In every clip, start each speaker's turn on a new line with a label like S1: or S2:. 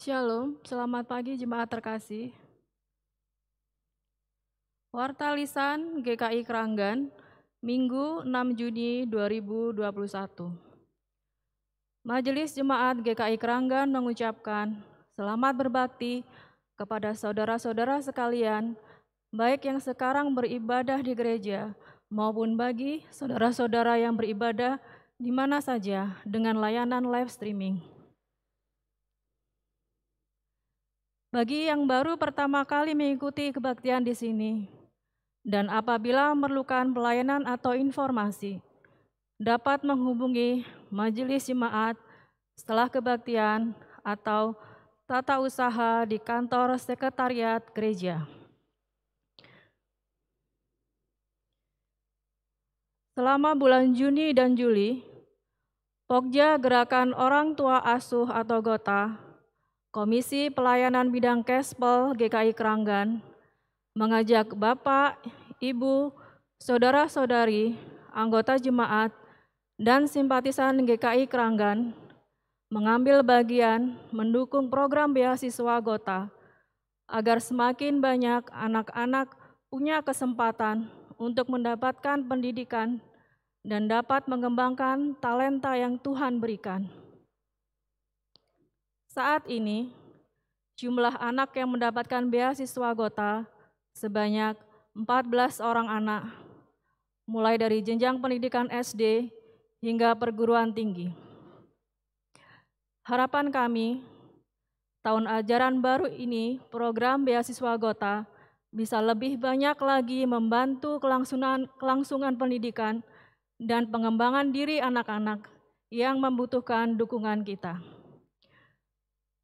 S1: Shalom, selamat pagi jemaat terkasih. Warta Lisan GKI Kranggan, Minggu 6 Juni 2021. Majelis Jemaat GKI Kranggan mengucapkan selamat berbakti kepada saudara-saudara sekalian, baik yang sekarang beribadah di gereja maupun bagi saudara-saudara yang beribadah di mana saja dengan layanan live streaming. Bagi yang baru pertama kali mengikuti kebaktian di sini, dan apabila memerlukan pelayanan atau informasi, dapat menghubungi Majelis Jemaat setelah kebaktian atau tata usaha di kantor sekretariat gereja. Selama bulan Juni dan Juli, Pokja Gerakan Orang Tua Asuh atau GOTA, Komisi Pelayanan Bidang Kespel GKI Kranggan, mengajak Bapak, Ibu, Saudara-saudari, anggota jemaat, dan simpatisan GKI Kranggan mengambil bagian mendukung program beasiswa GOTA agar semakin banyak anak-anak punya kesempatan untuk mendapatkan pendidikan dan dapat mengembangkan talenta yang Tuhan berikan. Saat ini, jumlah anak yang mendapatkan beasiswa GOTA sebanyak 14 orang anak, mulai dari jenjang pendidikan SD hingga perguruan tinggi. Harapan kami, tahun ajaran baru ini program beasiswa GOTA bisa lebih banyak lagi membantu kelangsungan pendidikan dan pengembangan diri anak-anak yang membutuhkan dukungan kita.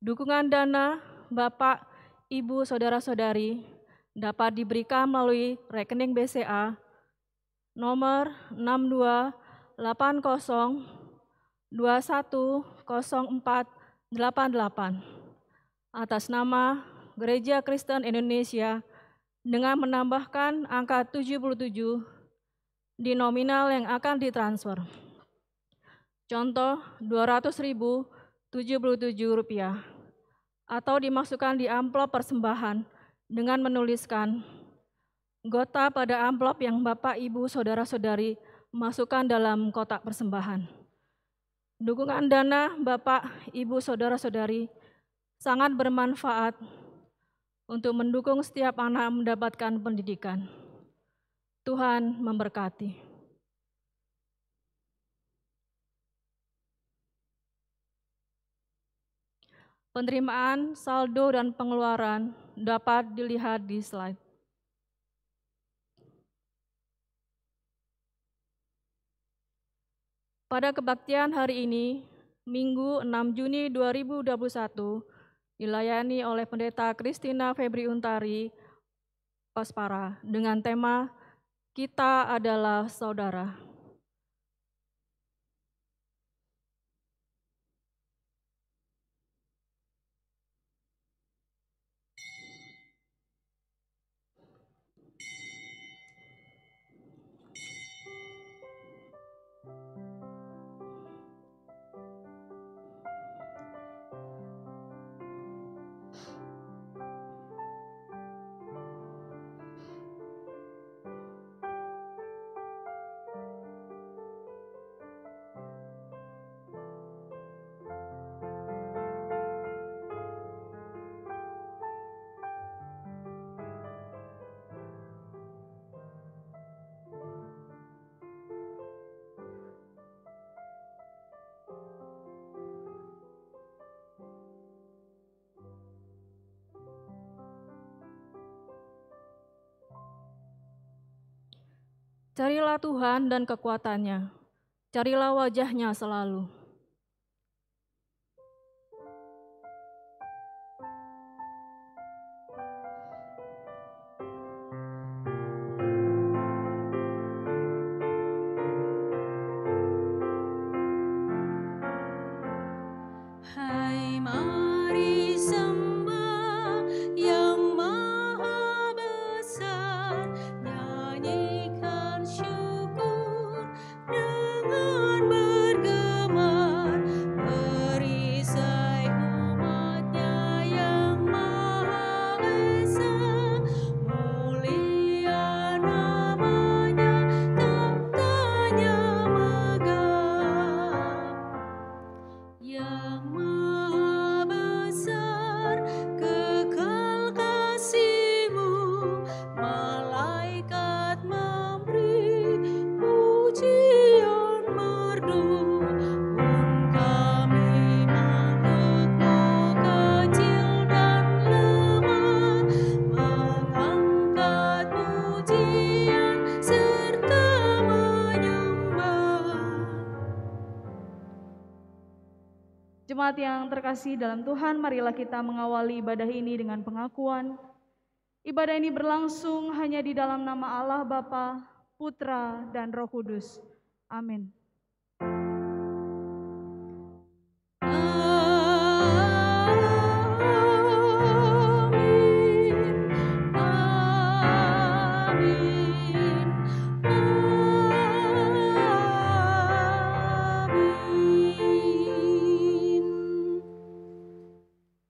S1: Dukungan dana Bapak, Ibu, Saudara-saudari dapat diberikan melalui rekening BCA nomor 6280210488 atas nama Gereja Kristen Indonesia dengan menambahkan angka 77 di nominal yang akan ditransfer. Contoh Rp200.077 atau dimasukkan di amplop persembahan dengan menuliskan GOTA pada amplop yang Bapak, Ibu, Saudara-saudari masukkan dalam kotak persembahan. Dukungan dana Bapak, Ibu, Saudara-saudari sangat bermanfaat untuk mendukung setiap anak mendapatkan pendidikan. Tuhan memberkati. Penerimaan, saldo, dan pengeluaran dapat dilihat di slide. Pada kebaktian hari ini, Minggu 6 Juni 2021, dilayani oleh Pendeta Christina Febri Untari Paspara dengan tema Kita Adalah Saudara. Carilah Tuhan dan kekuatannya, carilah wajah-Nya selalu.
S2: Hai, mari sembah yang Maha Besar, nyanyikan syukur dengan bergemar, perisai umat-Nya yang Maha Esa, mulia namanya, tahtanya megah. Yang Maha Besar, kekal kasih-Mu, malaikat memberi pujian merdu, pun kami makhluk-Mu kecil dan lemah, mengangkat pujian serta menyembah.
S3: Jemaat yang terkasih dalam Tuhan, marilah kita mengawali ibadah ini dengan pengakuan. Ibadah ini berlangsung hanya di dalam nama Allah Bapa, Putra, dan Roh Kudus. Amin.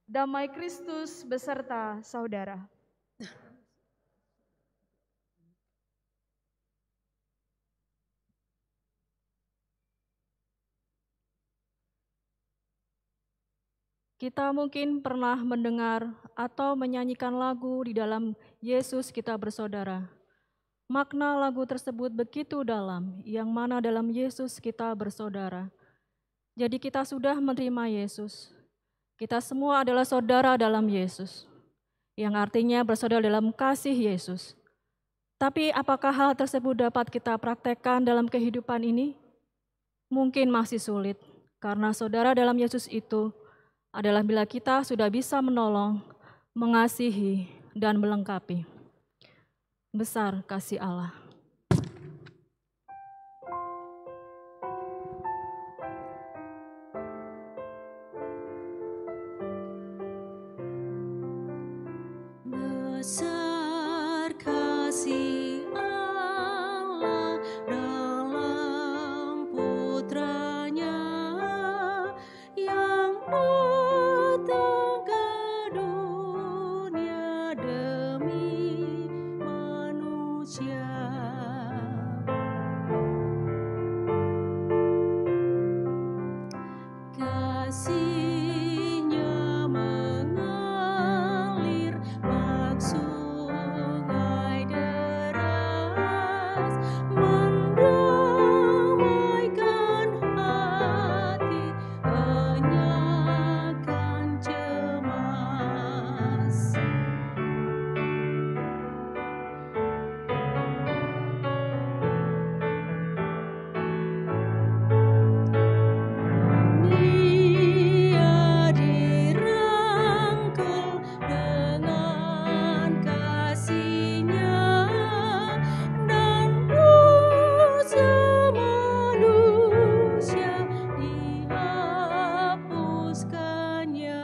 S3: Damai Kristus beserta saudara.
S1: Kita mungkin pernah mendengar atau menyanyikan lagu di dalam Yesus kita bersaudara. Makna lagu tersebut begitu dalam, yang mana dalam Yesus kita bersaudara. Jadi kita sudah menerima Yesus. Kita semua adalah saudara dalam Yesus, yang artinya bersaudara dalam kasih Yesus. Tapi apakah hal tersebut dapat kita praktekkan dalam kehidupan ini? Mungkin masih sulit, karena saudara dalam Yesus itu adalah bila kita sudah bisa menolong, mengasihi, dan melengkapi. Besar kasih Allah.
S2: Besar kasih Allah dalam Putranya yang datang ke dunia demi manusia. Kasih-Nya mengalir bak sungai deras, mendamaikan hati, enyahkan cemas. Dunia dirangkul dengan kasih-Nya, dan dosa manusia dihapuskannya.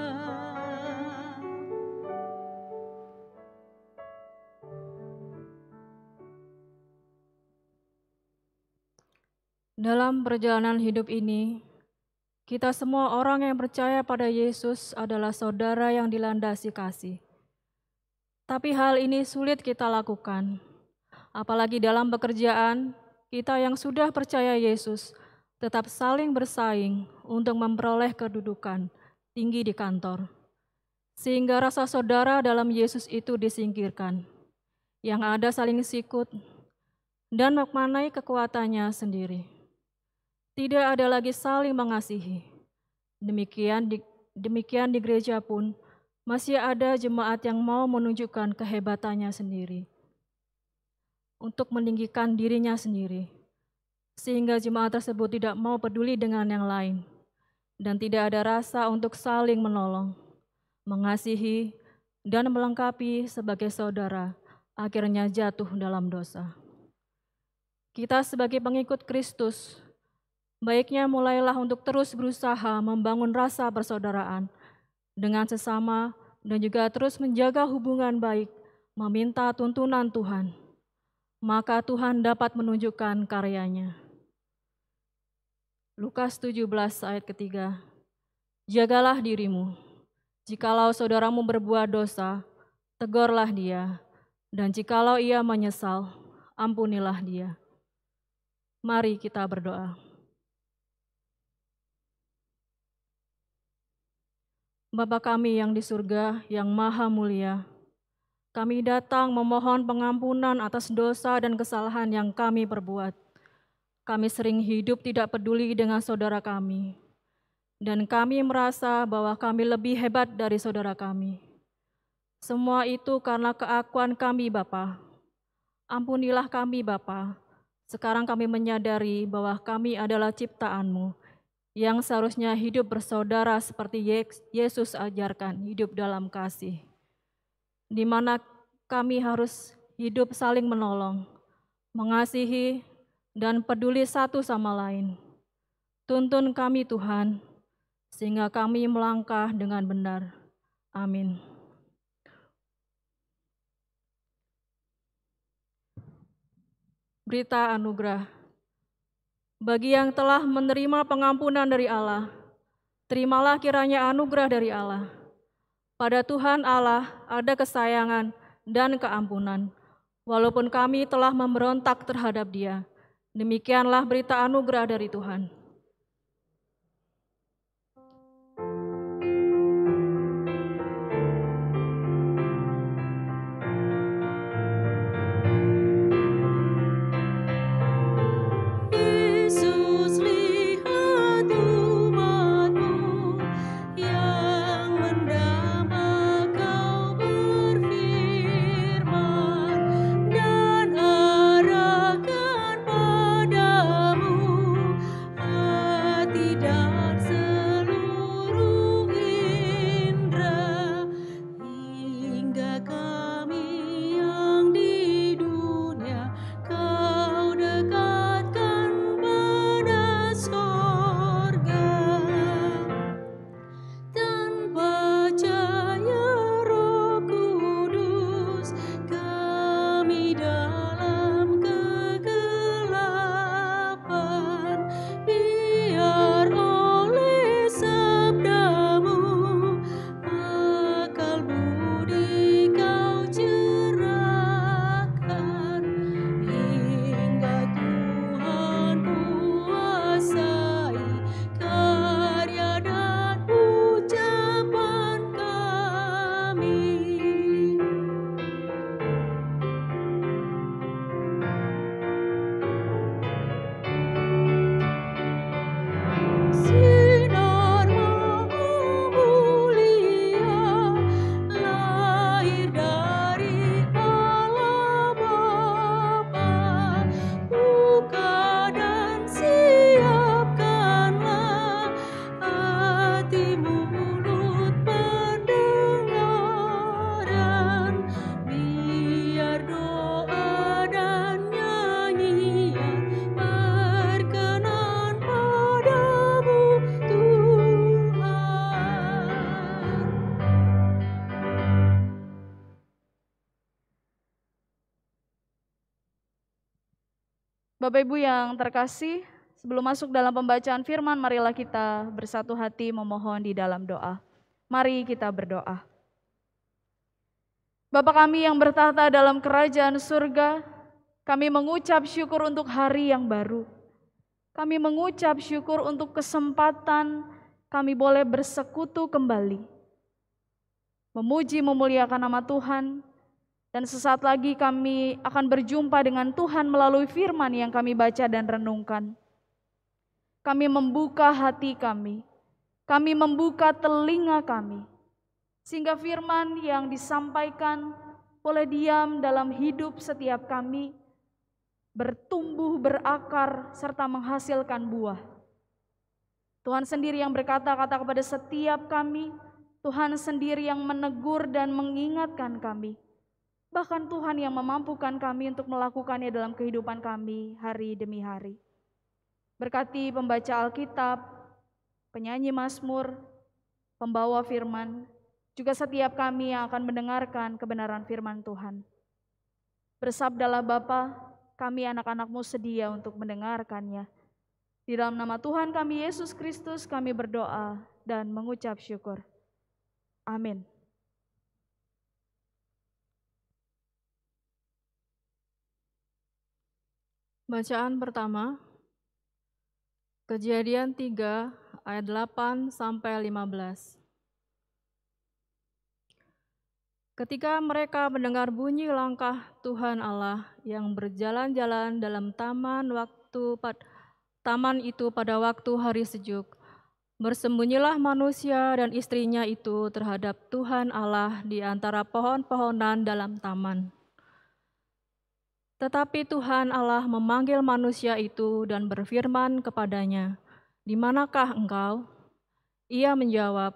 S1: Dalam perjalanan hidup ini, kita semua orang yang percaya pada Yesus adalah saudara yang dilandasi kasih. Tapi hal ini sulit kita lakukan, apalagi dalam pekerjaan, kita yang sudah percaya Yesus tetap saling bersaing untuk memperoleh kedudukan tinggi di kantor. Sehingga rasa saudara dalam Yesus itu disingkirkan. Yang ada saling sikut dan memaknai kekuatannya sendiri. Tidak ada lagi saling mengasihi. Demikian di gereja pun masih ada jemaat yang mau menunjukkan kehebatannya sendiri untuk meninggikan dirinya sendiri, sehingga jemaat tersebut tidak mau peduli dengan yang lain dan tidak ada rasa untuk saling menolong, mengasihi, dan melengkapi sebagai saudara, akhirnya jatuh dalam dosa. Kita sebagai pengikut Kristus, baiknya mulailah untuk terus berusaha membangun rasa persaudaraan dengan sesama dan juga terus menjaga hubungan baik, meminta tuntunan Tuhan. Maka Tuhan dapat menunjukkan karyanya. Lukas 17 ayat ketiga. Jagalah dirimu. Jikalau saudaramu berbuat dosa, tegurlah dia. Dan jikalau ia menyesal, ampunilah dia. Mari kita berdoa. Bapa kami yang di surga, yang maha mulia, kami datang memohon pengampunan atas dosa dan kesalahan yang kami perbuat. Kami sering hidup tidak peduli dengan saudara kami, dan kami merasa bahwa kami lebih hebat dari saudara kami. Semua itu karena keakuan kami, Bapa. Ampunilah kami, Bapa. Sekarang kami menyadari bahwa kami adalah ciptaan-Mu, yang seharusnya hidup bersaudara seperti Yesus ajarkan, hidup dalam kasih. Di mana kami harus hidup saling menolong, mengasihi, dan peduli satu sama lain. Tuntun kami Tuhan, sehingga kami melangkah dengan benar. Amin. Berita anugerah. Bagi yang telah menerima pengampunan dari Allah, terimalah kiranya anugerah dari Allah. Pada Tuhan Allah ada kesayangan dan keampunan, walaupun kami telah memberontak terhadap Dia. Demikianlah berita anugerah dari Tuhan.
S2: Yesus, lihat umat-Mu yang mendamai, Kau berfirman dan arahkan padamu hati dan seluruh indera, hingga kami yang di dunia Kau dekatkan pada sorga. Tanpa cahaya Roh Kudus, kami dalam kegelapan. Biar oleh sabda-Mu akal budi Kau cerahkan, hingga Tuhan kuasai karya dan ucapan kami. Sinar Maha Mulia lahir dari Allah Bapa. Buka dan siapkanlah hati, mulut, pendengaran, biar doa dan nyanyian berkenan padamu Tuhan.
S3: Bapak Ibu yang terkasih, sebelum masuk dalam pembacaan firman, marilah kita bersatu hati memohon di dalam doa. Mari kita berdoa. Bapa kami yang bertahta dalam kerajaan surga, kami mengucap syukur untuk hari yang baru. Kami mengucap syukur untuk kesempatan kami boleh bersekutu kembali, memuji memuliakan nama Tuhan. Dan sesaat lagi kami akan berjumpa dengan Tuhan melalui firman yang kami baca dan renungkan. Kami membuka hati kami membuka telinga kami, sehingga firman yang disampaikan boleh diam dalam hidup setiap kami, bertumbuh, berakar, serta menghasilkan buah. Tuhan sendiri yang berkata-kata kepada setiap kami, Tuhan sendiri yang menegur dan mengingatkan kami. Bahkan Tuhan yang memampukan kami untuk melakukannya dalam kehidupan kami hari demi hari. Berkati pembaca Alkitab, penyanyi Mazmur, pembawa firman, juga setiap kami yang akan mendengarkan kebenaran firman Tuhan. Bersabdalah Bapa, kami anak-anak-Mu sedia untuk mendengarkannya. Di dalam nama Tuhan kami Yesus Kristus kami berdoa dan mengucap syukur. Amin.
S1: Bacaan pertama, Kejadian 3 ayat 8 sampai 15. Ketika mereka mendengar bunyi langkah Tuhan Allah yang berjalan-jalan dalam taman itu pada waktu hari sejuk, bersembunyilah manusia dan istrinya itu terhadap Tuhan Allah di antara pohon-pohonan dalam taman. Tetapi Tuhan Allah memanggil manusia itu dan berfirman kepadanya, "Di manakah engkau?" Ia menjawab,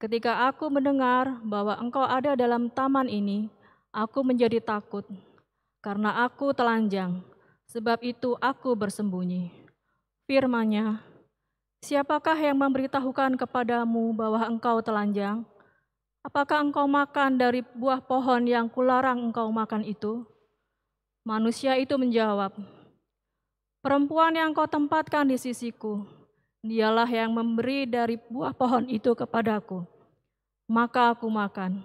S1: "Ketika aku mendengar bahwa engkau ada dalam taman ini, aku menjadi takut, karena aku telanjang, Sebab itu aku bersembunyi. Firman-Nya, siapakah yang memberitahukan kepadamu bahwa engkau telanjang? Apakah engkau makan dari buah pohon yang kularang engkau makan itu? Manusia itu menjawab, perempuan yang kau tempatkan di sisiku, dialah yang memberi dari buah pohon itu kepadaku. Maka aku makan.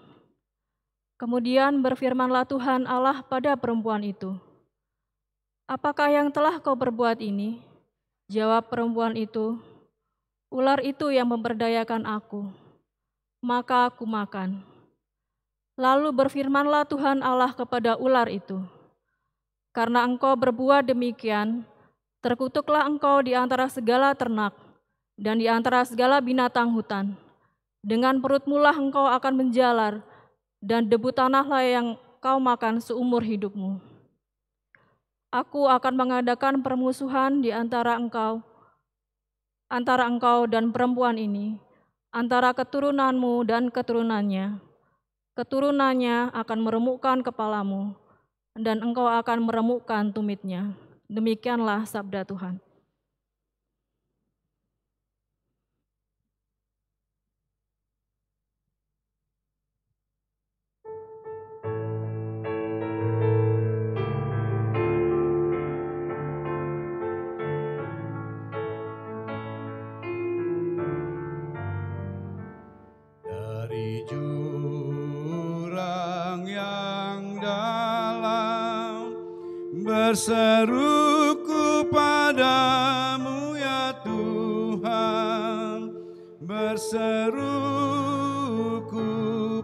S1: Kemudian berfirmanlah Tuhan Allah pada perempuan itu, apakah yang telah kau perbuat ini? Jawab perempuan itu, ular itu yang memberdayakan aku. Maka aku makan. Lalu berfirmanlah Tuhan Allah kepada ular itu, karena engkau berbuat demikian, terkutuklah engkau di antara segala ternak dan di antara segala binatang hutan. Dengan perutmu lah engkau akan menjalar, dan debu tanahlah yang kau makan seumur hidupmu. Aku akan mengadakan permusuhan di antara engkau dan perempuan ini, antara keturunanmu dan keturunannya. Keturunannya akan meremukkan kepalamu, dan engkau akan meremukkan tumitnya. Demikianlah sabda Tuhan.
S4: Dari jurang yang dalam berseruku padamu ya Tuhan, berseruku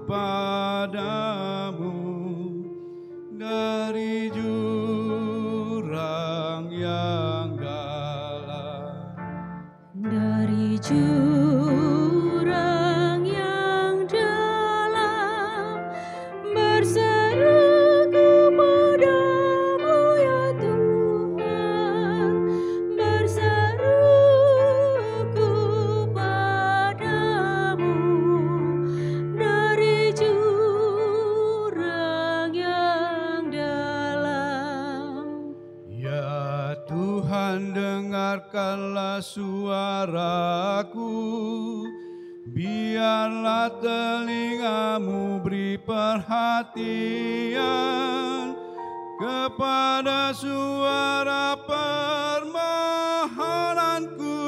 S4: padamu dari jurang yang dalam.
S2: Dari jurang yang dalam berseruku padamu ya Tuhan, berseruku padamu dari jurang yang dalam.
S4: Ya Tuhan, dengarkanlah suaraku, biarlah telingamu beri perhatian kepada suara permohonanku.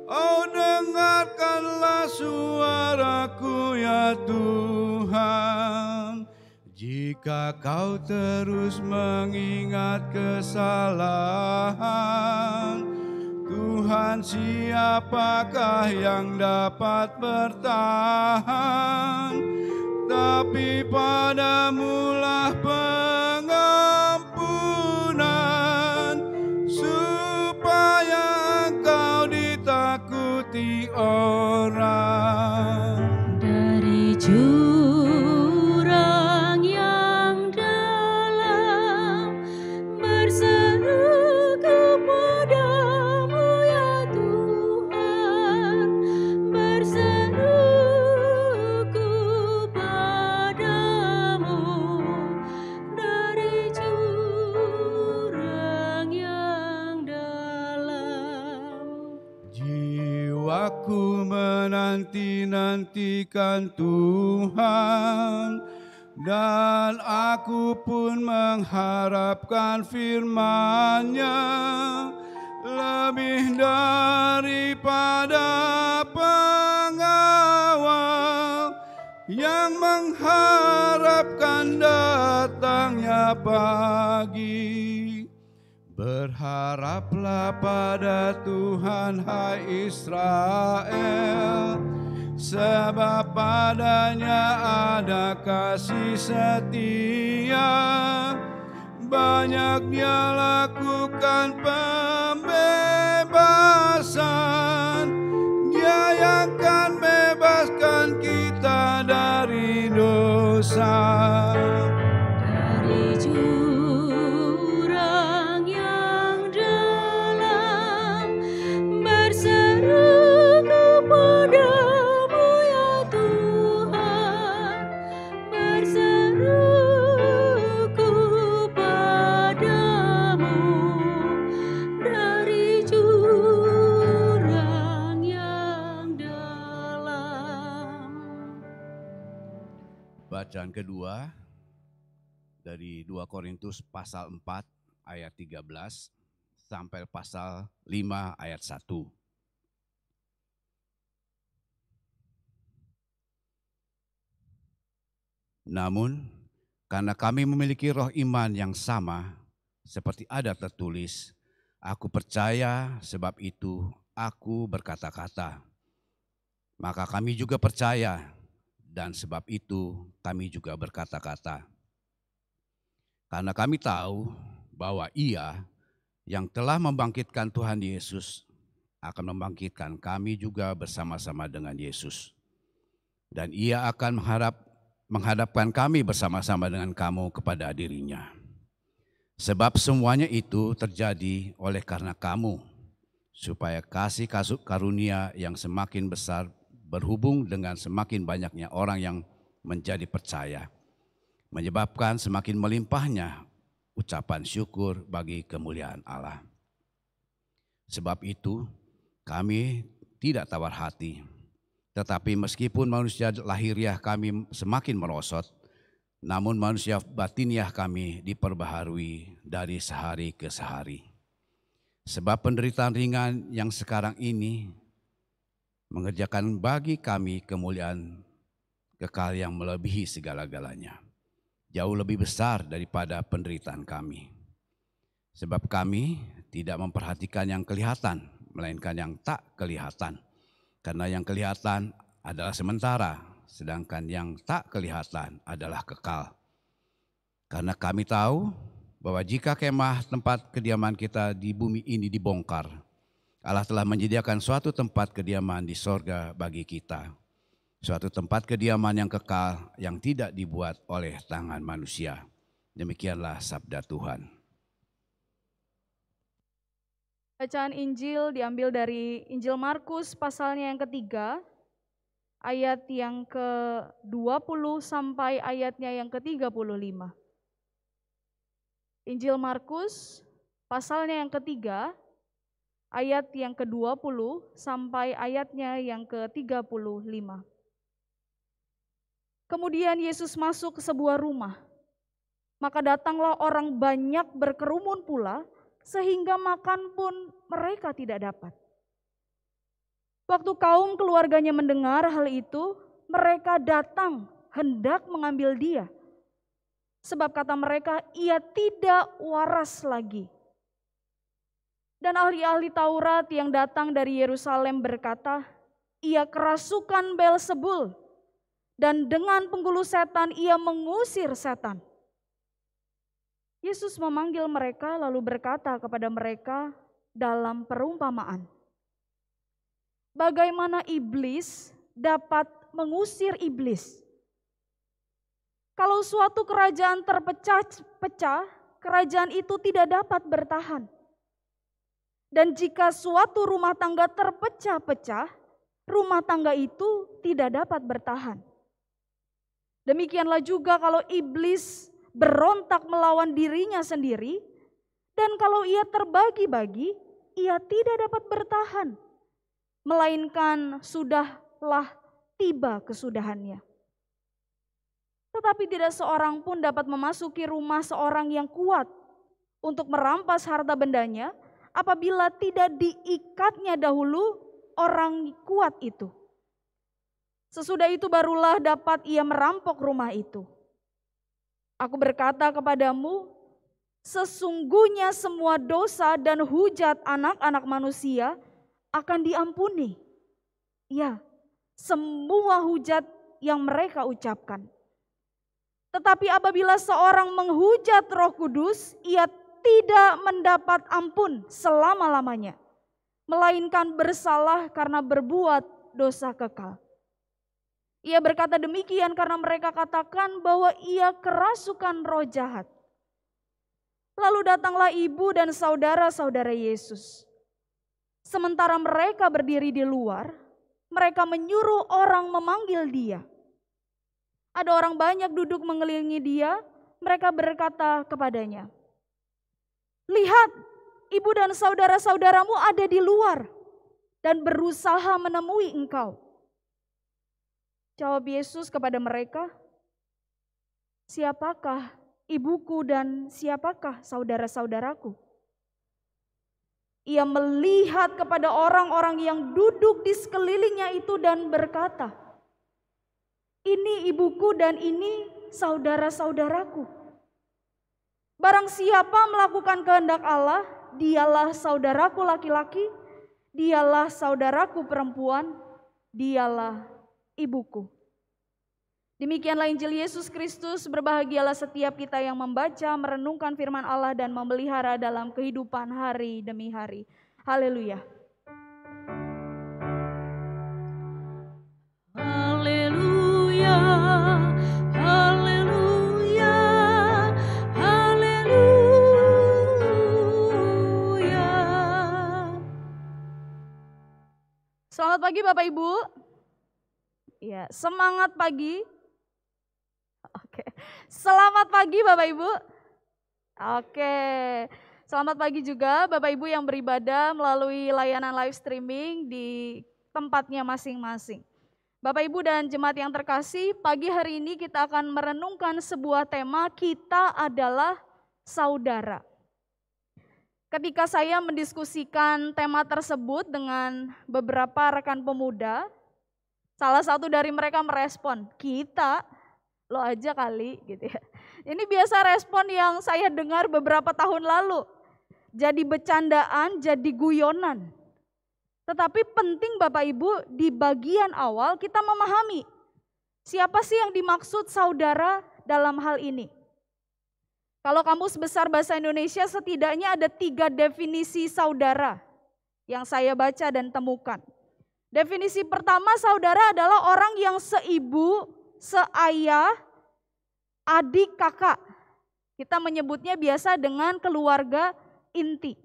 S4: Oh, dengarkanlah suaraku ya Tuhan. Jika kau terus mengingat kesalahan, Tuhan, siapakah yang dapat bertahan? Tapi padamulah pengampunan, supaya engkau ditakuti orang.
S2: Dari jurang yang dalam berseruku padamu ya Tuhan, berseruku padamu dari jurang yang dalam.
S4: Jiwaku menanti-nantikan Tuhan, dan aku pun mengharapkan firman-Nya lebih daripada pengawal yang mengharapkan datangnya pagi. Berharaplah pada Tuhan, hai Israel, sebab padanya ada kasih setia. Banyak Dia lakukan pembebasan, Dia yang akan bebaskan kita dari dosa.
S2: Dari jurang yang dalam berseruku padamu ya Tuhan, berseruku padamu
S4: Bacaan kedua dari 2 Korintus pasal 4 ayat 13 sampai pasal 5 ayat 1. Namun, karena kami memiliki roh iman yang sama, seperti ada tertulis, aku percaya sebab itu aku berkata-kata. Maka kami juga percaya dan sebab itu kami juga berkata-kata. Karena kami tahu bahwa Ia yang telah membangkitkan Tuhan Yesus akan membangkitkan kami juga bersama-sama dengan Yesus. Dan Ia akan menghadapkan kami bersama-sama dengan kamu kepada dirinya. Sebab semuanya itu terjadi oleh karena kamu, supaya kasih karunia yang semakin besar berhubung dengan semakin banyaknya orang yang menjadi percaya, menyebabkan semakin melimpahnya ucapan syukur bagi kemuliaan Allah. Sebab itu kami tidak tawar hati, tetapi meskipun manusia lahiriah kami semakin merosot, namun manusia batiniah kami diperbaharui dari sehari ke sehari. Sebab penderitaan ringan yang sekarang ini mengerjakan bagi kami kemuliaan kekal yang melebihi segala-galanya, jauh lebih besar daripada penderitaan kami. Sebab kami tidak memperhatikan yang kelihatan, melainkan yang tak kelihatan. Karena yang kelihatan adalah sementara, sedangkan yang tak kelihatan adalah kekal. Karena kami tahu bahwa jika kemah tempat kediaman kita di bumi ini dibongkar, Allah telah menyediakan suatu tempat kediaman di sorga bagi kita. Suatu tempat kediaman yang kekal yang tidak dibuat oleh tangan manusia. Demikianlah sabda Tuhan.
S3: Bacaan Injil diambil dari Injil Markus pasalnya yang ketiga, ayat yang ke-20 sampai ayatnya yang ke-35. Injil Markus pasalnya yang ketiga, ayat yang ke-20 sampai ayatnya yang ke-35. Kemudian Yesus masuk ke sebuah rumah, maka datanglah orang banyak berkerumun pula, sehingga makan pun mereka tidak dapat. Waktu kaum keluarganya mendengar hal itu, mereka datang hendak mengambil dia. Sebab kata mereka, ia tidak waras lagi. Dan ahli-ahli Taurat yang datang dari Yerusalem berkata, ia kerasukan Beelzebul, dan dengan penggulu setan ia mengusir setan. Yesus memanggil mereka lalu berkata kepada mereka dalam perumpamaan, bagaimana iblis dapat mengusir iblis? Kalau suatu kerajaan terpecah-pecah, kerajaan itu tidak dapat bertahan. Dan jika suatu rumah tangga terpecah-pecah, rumah tangga itu tidak dapat bertahan. Demikianlah juga kalau iblis berontak melawan dirinya sendiri, dan kalau ia terbagi-bagi, ia tidak dapat bertahan, melainkan sudahlah tiba kesudahannya. Tetapi tidak seorang pun dapat memasuki rumah seorang yang kuat untuk merampas harta bendanya, apabila tidak diikatnya dahulu orang kuat itu. Sesudah itu barulah dapat ia merampok rumah itu. Aku berkata kepadamu, sesungguhnya semua dosa dan hujat anak-anak manusia akan diampuni. Ya, semua hujat yang mereka ucapkan. Tetapi apabila seorang menghujat Roh Kudus, ia tidak mendapat ampun selama-lamanya, melainkan bersalah karena berbuat dosa kekal. Ia berkata demikian karena mereka katakan bahwa ia kerasukan roh jahat. Lalu datanglah ibu dan saudara-saudara Yesus. Sementara mereka berdiri di luar, mereka menyuruh orang memanggil dia. Ada orang banyak duduk mengelilingi dia, mereka berkata kepadanya, lihat, ibu dan saudara-saudaramu ada di luar dan berusaha menemui engkau. Jawab Yesus kepada mereka, siapakah ibuku dan siapakah saudara-saudaraku? Ia melihat kepada orang-orang yang duduk di sekelilingnya itu dan berkata, ini ibuku dan ini saudara-saudaraku. Barang siapa melakukan kehendak Allah, dialah saudaraku laki-laki, dialah saudaraku perempuan, dialah ibuku. Demikianlah Injil Yesus Kristus. Berbahagialah setiap kita yang membaca, merenungkan firman Allah dan memelihara dalam kehidupan hari demi hari. Haleluya.
S2: Haleluya, haleluya, haleluya.
S3: Selamat pagi Bapak Ibu. Ya, semangat pagi. Oke. Selamat pagi Bapak Ibu. Oke. Selamat pagi juga Bapak Ibu yang beribadah melalui layanan live streaming di tempatnya masing-masing. Bapak Ibu dan jemaat yang terkasih, pagi hari ini kita akan merenungkan sebuah tema, kita adalah saudara. Ketika saya mendiskusikan tema tersebut dengan beberapa rekan pemuda, salah satu dari mereka merespon, kita, lo aja kali gitu ya. Ini biasa respon yang saya dengar beberapa tahun lalu. Jadi bercandaan, jadi guyonan. Tetapi penting Bapak Ibu di bagian awal kita memahami siapa sih yang dimaksud saudara dalam hal ini. Kalau Kamus Besar Bahasa Indonesia setidaknya ada 3 definisi saudara yang saya baca dan temukan. Definisi pertama, saudara adalah orang yang seibu, seayah, adik, kakak. Kita menyebutnya biasa dengan keluarga inti.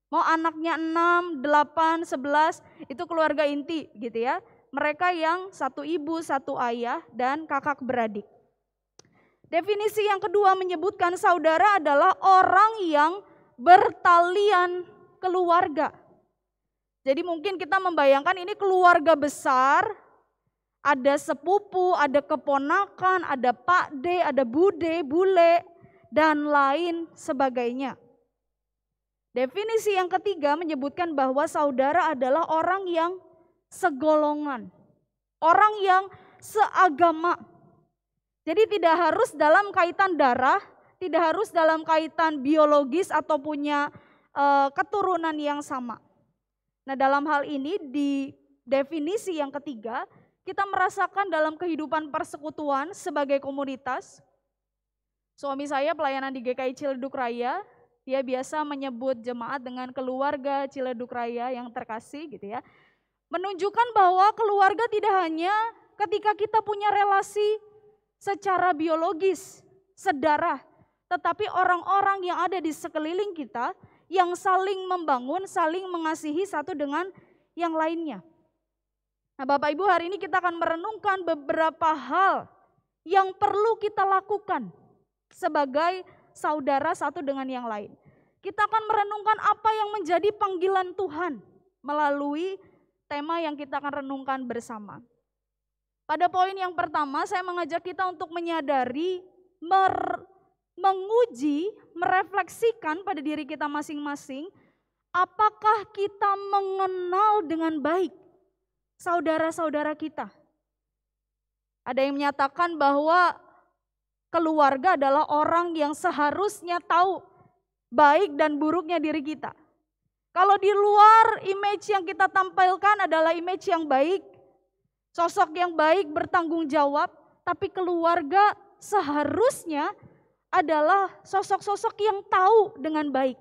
S3: Mau anaknya 6, 8, 11, itu keluarga inti gitu ya. Mereka yang satu ibu, satu ayah, dan kakak beradik. Definisi yang kedua menyebutkan saudara adalah orang yang bertalian keluarga. Jadi mungkin kita membayangkan ini keluarga besar, ada sepupu, ada keponakan, ada pakde, ada bude, bule, dan lain sebagainya. Definisi yang ketiga menyebutkan bahwa saudara adalah orang yang segolongan, orang yang seagama. Jadi tidak harus dalam kaitan darah, tidak harus dalam kaitan biologis atau punya keturunan yang sama. Nah, dalam hal ini di definisi yang ketiga, kita merasakan dalam kehidupan persekutuan sebagai komunitas. Suami saya pelayanan di GKI Ciledug Raya, dia biasa menyebut jemaat dengan keluarga Ciledug Raya yang terkasih gitu ya. Menunjukkan bahwa keluarga tidak hanya ketika kita punya relasi secara biologis, sedarah, tetapi orang-orang yang ada di sekeliling kita yang saling membangun, saling mengasihi satu dengan yang lainnya. Nah Bapak Ibu, hari ini kita akan merenungkan beberapa hal yang perlu kita lakukan sebagai saudara satu dengan yang lain. Kita akan merenungkan apa yang menjadi panggilan Tuhan melalui tema yang kita akan renungkan bersama. Pada poin yang pertama, saya mengajak kita untuk menyadari, menguji, merefleksikan pada diri kita masing-masing, apakah kita mengenal dengan baik saudara-saudara kita. Ada yang menyatakan bahwa keluarga adalah orang yang seharusnya tahu baik dan buruknya diri kita. Kalau di luar image yang kita tampilkan adalah image yang baik, sosok yang baik bertanggung jawab, tapi keluarga seharusnya adalah sosok-sosok yang tahu dengan baik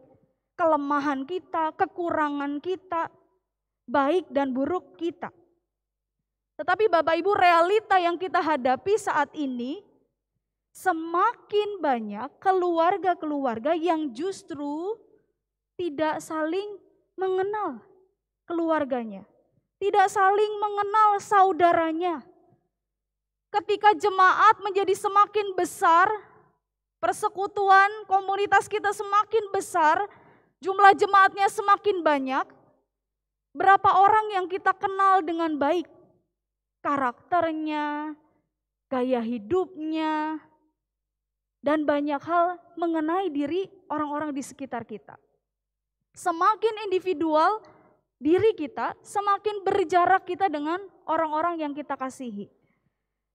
S3: kelemahan kita, kekurangan kita, baik dan buruk kita. Tetapi Bapak Ibu, realita yang kita hadapi saat ini, semakin banyak keluarga-keluarga yang justru tidak saling mengenal keluarganya, tidak saling mengenal saudaranya. Ketika jemaat menjadi semakin besar, persekutuan komunitas kita semakin besar, jumlah jemaatnya semakin banyak, berapa orang yang kita kenal dengan baik? Karakternya, gaya hidupnya, dan banyak hal mengenai diri orang-orang di sekitar kita. Semakin individual diri kita, semakin berjarak kita dengan orang-orang yang kita kasihi.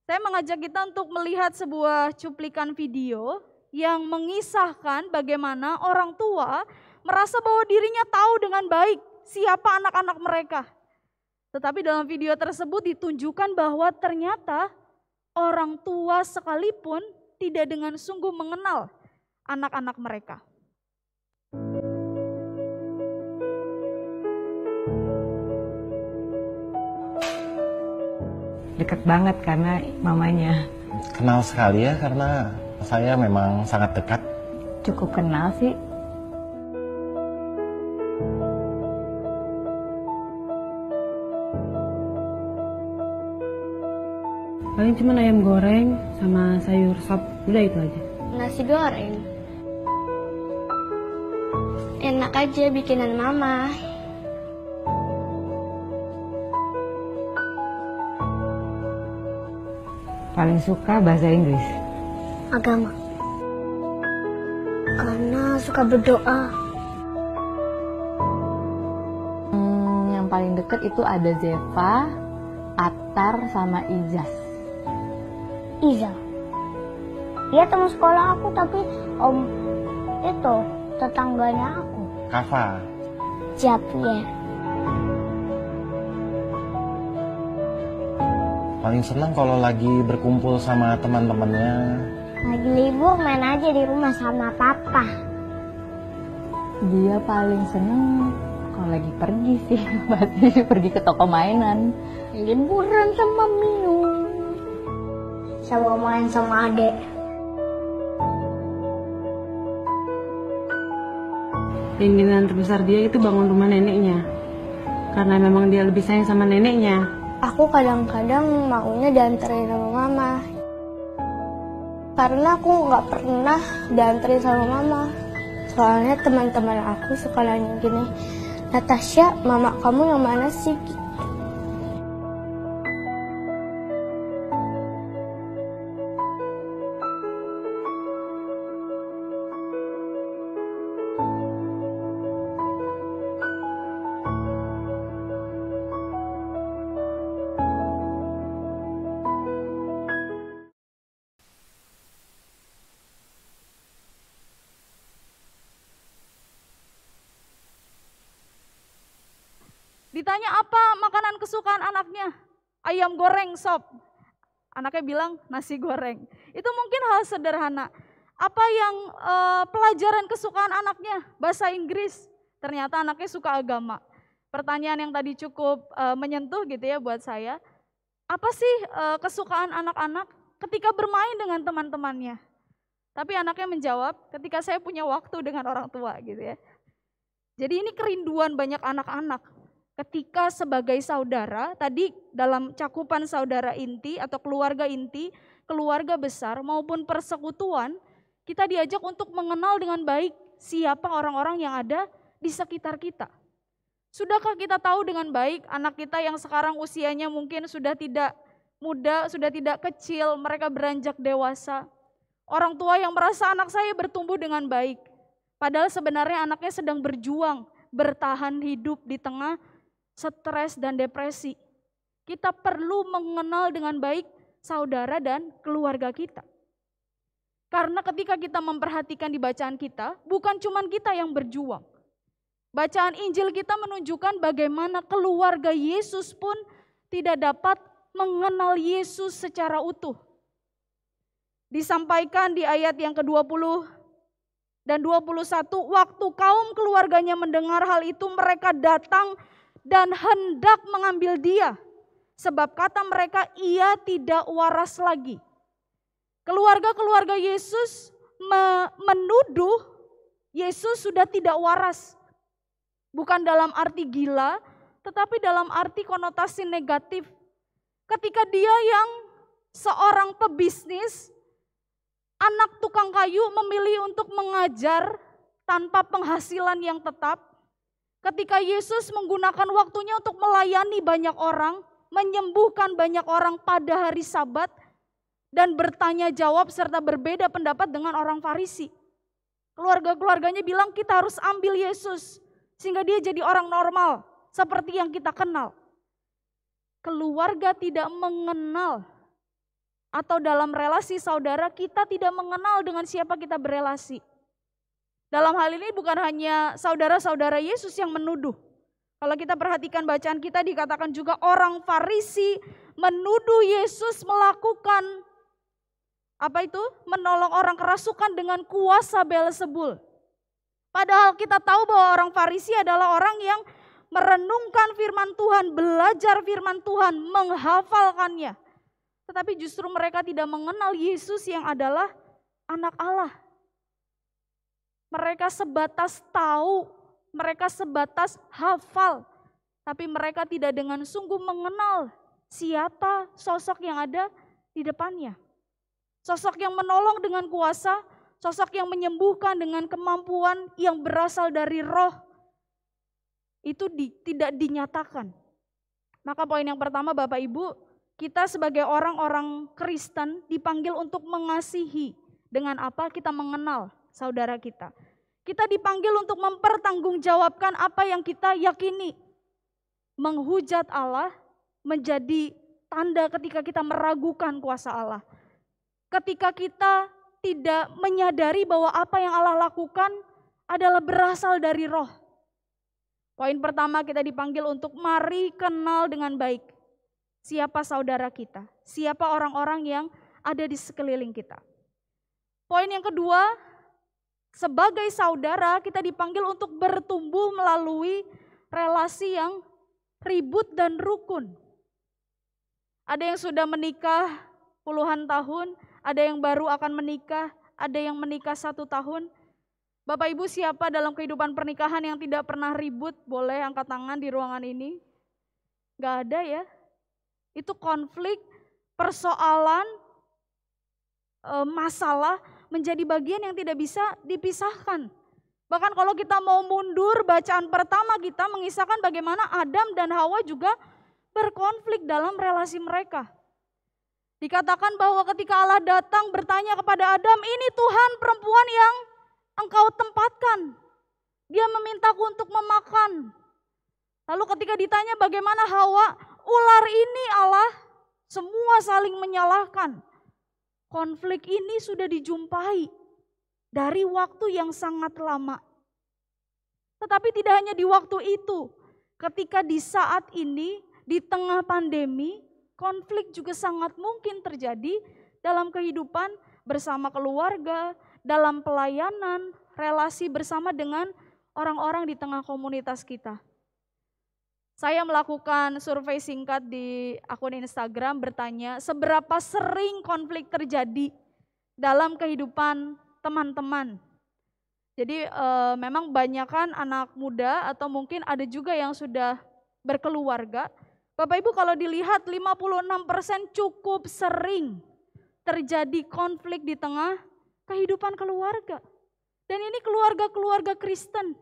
S3: Saya mengajak kita untuk melihat sebuah cuplikan video yang mengisahkan bagaimana orang tua merasa bahwa dirinya tahu dengan baik siapa anak-anak mereka. Tetapi dalam video tersebut ditunjukkan bahwa ternyata orang tua sekalipun tidak dengan sungguh mengenal anak-anak mereka.
S5: Dekat banget karena mamanya.
S6: Kenal sekali ya, karena saya memang sangat dekat.
S5: Cukup kenal sih. Paling cuma ayam goreng sama sayur sop, udah itu aja.
S7: Nasi goreng. Enak aja bikinan mama.
S5: Paling suka bahasa Inggris.
S7: Agama. Karena suka berdoa.
S5: Yang paling deket itu ada Zeva, Atar, sama Ijaz.
S7: Iza. Dia teman sekolah aku, tapi om itu tetangganya aku.
S6: Kafa.
S7: Javier.
S6: Paling senang kalau lagi berkumpul sama teman-temannya.
S7: Lagi libur main aja di rumah sama papa.
S5: Dia paling seneng kalau lagi pergi sih, pasti pergi ke toko mainan.
S7: Liburan sama minum. Sama main sama adek.
S5: Keinginan terbesar dia itu bangun rumah neneknya. Karena memang dia lebih sayang sama neneknya.
S7: Aku kadang-kadang maunya dianterin sama mama. Karena aku nggak pernah dianterin sama mama. Soalnya teman-teman aku suka nanya gini, Natasha, mama kamu yang mana sih?
S3: Ditanya apa makanan kesukaan anaknya? Ayam goreng sop. Anaknya bilang nasi goreng. Itu mungkin hal sederhana. Apa yang pelajaran kesukaan anaknya? Bahasa Inggris. Ternyata anaknya suka agama. Pertanyaan yang tadi cukup menyentuh gitu ya buat saya. Apa sih kesukaan anak-anak ketika bermain dengan teman-temannya? Tapi anaknya menjawab, ketika saya punya waktu dengan orang tua gitu ya. Jadi ini kerinduan banyak anak-anak. Ketika sebagai saudara, tadi dalam cakupan saudara inti atau keluarga inti, keluarga besar maupun persekutuan, kita diajak untuk mengenal dengan baik siapa orang-orang yang ada di sekitar kita. Sudahkah kita tahu dengan baik anak kita yang sekarang usianya mungkin sudah tidak muda, sudah tidak kecil, mereka beranjak dewasa. Orang tua yang merasa anak saya bertumbuh dengan baik, padahal sebenarnya anaknya sedang berjuang, bertahan hidup di tengah stres dan depresi. Kita perlu mengenal dengan baik saudara dan keluarga kita. Karena ketika kita memperhatikan di bacaan kita, bukan cuma kita yang berjuang. Bacaan Injil kita menunjukkan bagaimana keluarga Yesus pun tidak dapat mengenal Yesus secara utuh. Disampaikan di ayat yang ke-20 dan 21, waktu kaum keluarganya mendengar hal itu, mereka datang dan hendak mengambil dia, sebab kata mereka ia tidak waras lagi. Keluarga-keluarga Yesus menuduh Yesus sudah tidak waras. Bukan dalam arti gila, tetapi dalam arti konotasi negatif. Ketika dia yang seorang pebisnis, anak tukang kayu memilih untuk mengajar tanpa penghasilan yang tetap. Ketika Yesus menggunakan waktunya untuk melayani banyak orang, menyembuhkan banyak orang pada hari Sabat, dan bertanya jawab serta berbeda pendapat dengan orang Farisi. Keluarga-keluarganya bilang kita harus ambil Yesus sehingga dia jadi orang normal seperti yang kita kenal. Keluarga tidak mengenal, atau dalam relasi saudara kita tidak mengenal dengan siapa kita berelasi. Dalam hal ini bukan hanya saudara-saudara Yesus yang menuduh. Kalau kita perhatikan bacaan kita dikatakan juga orang Farisi menuduh Yesus melakukan apa itu? Menolong orang kerasukan dengan kuasa Beelzebul. Padahal kita tahu bahwa orang Farisi adalah orang yang merenungkan firman Tuhan, belajar firman Tuhan, menghafalkannya. Tetapi justru mereka tidak mengenal Yesus yang adalah anak Allah. Mereka sebatas tahu, mereka sebatas hafal. Tapi mereka tidak dengan sungguh mengenal siapa sosok yang ada di depannya. Sosok yang menolong dengan kuasa, sosok yang menyembuhkan dengan kemampuan yang berasal dari roh. Itu tidak dinyatakan. Maka poin yang pertama Bapak Ibu, kita sebagai orang-orang Kristen dipanggil untuk mengasihi. Dengan apa? Kita mengenal saudara kita. Kita dipanggil untuk mempertanggungjawabkan apa yang kita yakini. Menghujat Allah menjadi tanda ketika kita meragukan kuasa Allah. Ketika kita tidak menyadari bahwa apa yang Allah lakukan adalah berasal dari roh. Poin pertama kita dipanggil untuk mari kenal dengan baik. Siapa saudara kita, siapa orang-orang yang ada di sekeliling kita. Poin yang kedua, sebagai saudara kita dipanggil untuk bertumbuh melalui relasi yang ribut dan rukun. Ada yang sudah menikah puluhan tahun, ada yang baru akan menikah, ada yang menikah 1 tahun. Bapak Ibu siapa dalam kehidupan pernikahan yang tidak pernah ribut? Boleh angkat tangan di ruangan ini. Gak ada ya. Itu konflik, persoalan, masalah menjadi bagian yang tidak bisa dipisahkan. Bahkan kalau kita mau mundur, bacaan pertama kita mengisahkan bagaimana Adam dan Hawa juga berkonflik dalam relasi mereka. Dikatakan bahwa ketika Allah datang bertanya kepada Adam, ini Tuhan perempuan yang engkau tempatkan. Dia memintaku untuk memakan. Lalu ketika ditanya bagaimana Hawa, ular ini Allah, semua saling menyalahkan. Konflik ini sudah dijumpai dari waktu yang sangat lama. Tetapi tidak hanya di waktu itu, ketika di saat ini, di tengah pandemi, konflik juga sangat mungkin terjadi dalam kehidupan bersama keluarga, dalam pelayanan, relasi bersama dengan orang-orang di tengah komunitas kita. Saya melakukan survei singkat di akun Instagram bertanya, seberapa sering konflik terjadi dalam kehidupan teman-teman. Jadi memang banyakkan anak muda atau mungkin ada juga yang sudah berkeluarga. Bapak Ibu kalau dilihat 56% cukup sering terjadi konflik di tengah kehidupan keluarga. Dan ini keluarga-keluarga Kristen.